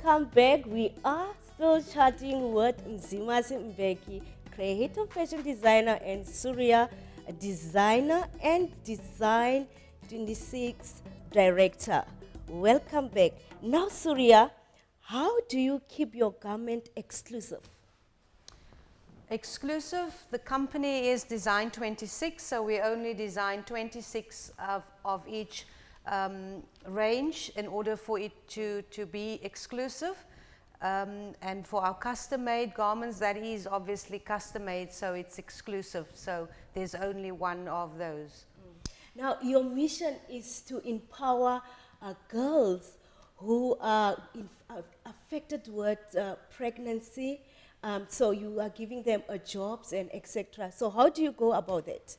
welcome back. We are still chatting with Mzimase Mbeki, creative fashion designer, and Surya, a designer and Design 26 director. Welcome back. Now, Surya, how do you keep your garment exclusive? Exclusive, the company is Design 26, so we only design 26 of each range in order for it to be exclusive. And for our custom-made garments, that is obviously custom-made, so it's exclusive. So there's only one of those. Now, your mission is to empower girls who are affected with pregnancy. So you are giving them jobs and etc. So how do you go about it?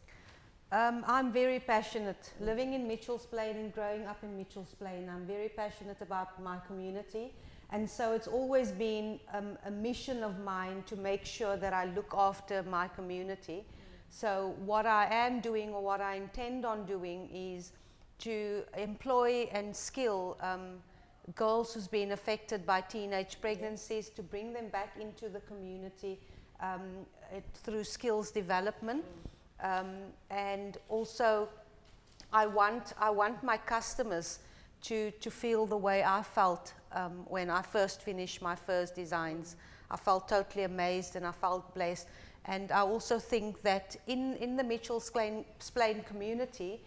I'm very passionate. Living in Mitchell's Plain and growing up in Mitchell's Plain, I'm very passionate about my community. And so it's always been a mission of mine to make sure that I look after my community. So what I am doing, or what I intend on doing, is to employ and skill girls who's been affected by teenage pregnancies, to bring them back into the community through skills development. And also I want my customers to feel the way I felt when I first finished my first designs. I felt totally amazed and I felt blessed. And I also think that in the Mitchell's Plain community,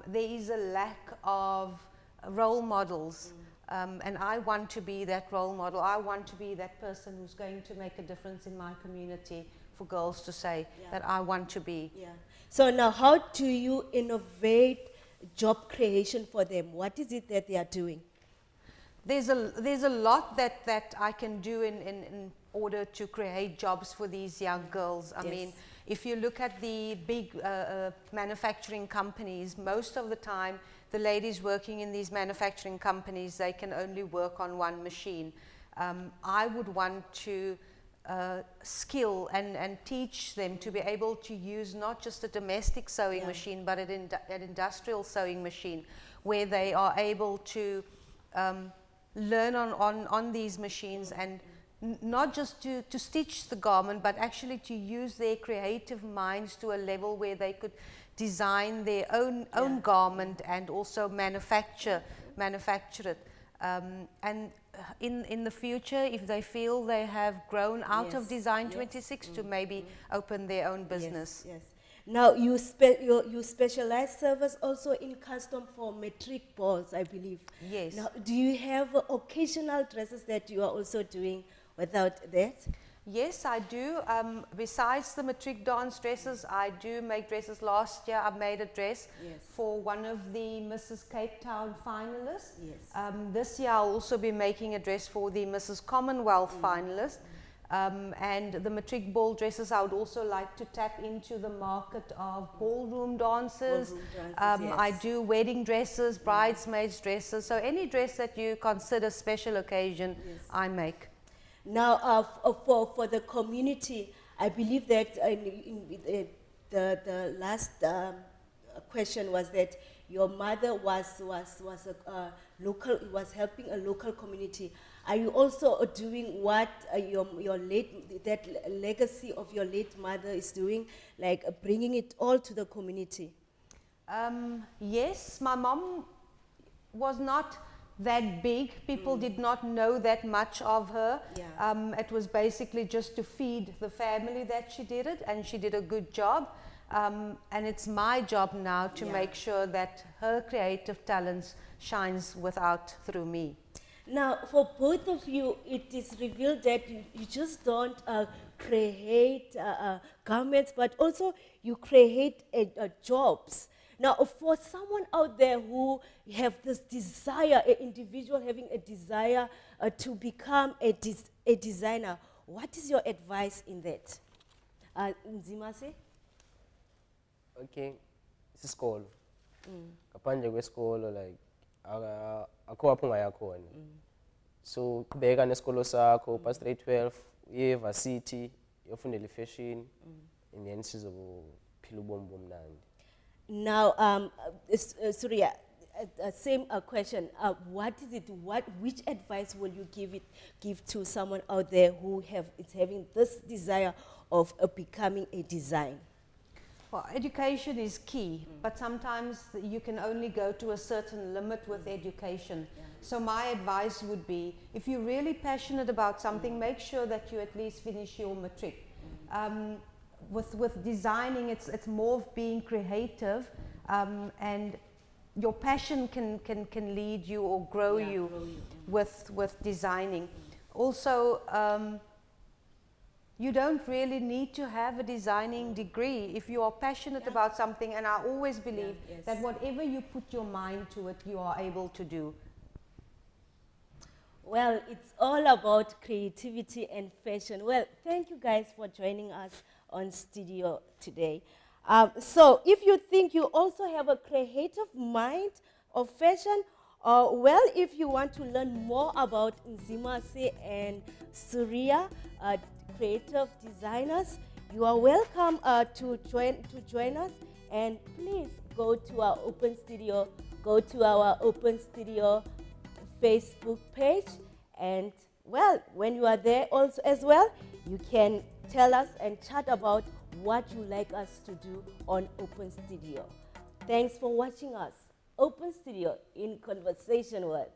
there is a lack of role models. And I want to be that role model. I want to be that person who's going to make a difference in my community, for girls to say that I want to be. Yeah. So now, how do you innovate job creation for them? What is it that they are doing? There's a lot that I can do in order to create jobs for these young girls. I mean, if you look at the big manufacturing companies, most of the time the ladies working in these manufacturing companies, they can only work on one machine. I would want to skill and teach them to be able to use not just a domestic sewing machine, but an industrial sewing machine, where they are able to learn on these machines, and not just to stitch the garment, but actually to use their creative minds to a level where they could design their own garment and also manufacture it. And in the future, if they feel they have grown out of Design 26, to maybe open their own business. Yes. Now, you specialize service also in custom for matric balls, I believe. Yes. Now, do you have occasional dresses that you are also doing without that? Yes, I do. Besides the matric dance dresses, I do make dresses. Last year, I made a dress for one of the Mrs. Cape Town finalists. Yes. This year, I'll also be making a dress for the Mrs. Commonwealth finalist. And the matric ball dresses, I would also like to tap into the market of ballroom dancers. I do wedding dresses, bridesmaids dresses. So any dress that you consider special occasion, I make. Now, for the community, I believe that the last question was that your mother was helping a local community. Are you also doing what that legacy of your late mother is doing, like bringing it all to the community? Yes, my mom was not that big. People did not know that much of her. It was basically just to feed the family that she did it, and she did a good job. And it's my job now to make sure that her creative talents shines through me. Now, for both of you, it is revealed that you just don't create garments, but also you create jobs. Now, for someone out there who have this desire, an individual having a desire to become a designer, what is your advice in that? Mzimase? Okay, isikolo. Ngaphandle kwesikolo, like akho apho ungayakhona. So qhubeka nesikolo sakho, pass grade 12, uye varsity, uyofundela fashion, and then sizophila ubomi bomnandi. Now, Surya, same question. What is it? Which advice will you give to someone out there who is having this desire of becoming a design? Well, education is key, but sometimes you can only go to a certain limit with education. Yeah. So my advice would be, if you're really passionate about something, make sure that you at least finish your matric. With designing, it's more of being creative, and your passion can lead you or grow you with designing. Also, you don't really need to have a designing degree if you are passionate about something, and I always believe that whatever you put your mind to it, you are able to do. Well, it's all about creativity and fashion. Well, thank you guys for joining us on studio today. So if you think you also have a creative mind of fashion, well, if you want to learn more about Nzimase and Surya, creative designers, you are welcome to join us. And please go to our Open Studio, Facebook page, and well, when you are there also as well, you can tell us and chat about what you like us to do on Open Studio. Thanks for watching us. Open Studio in Conversation World.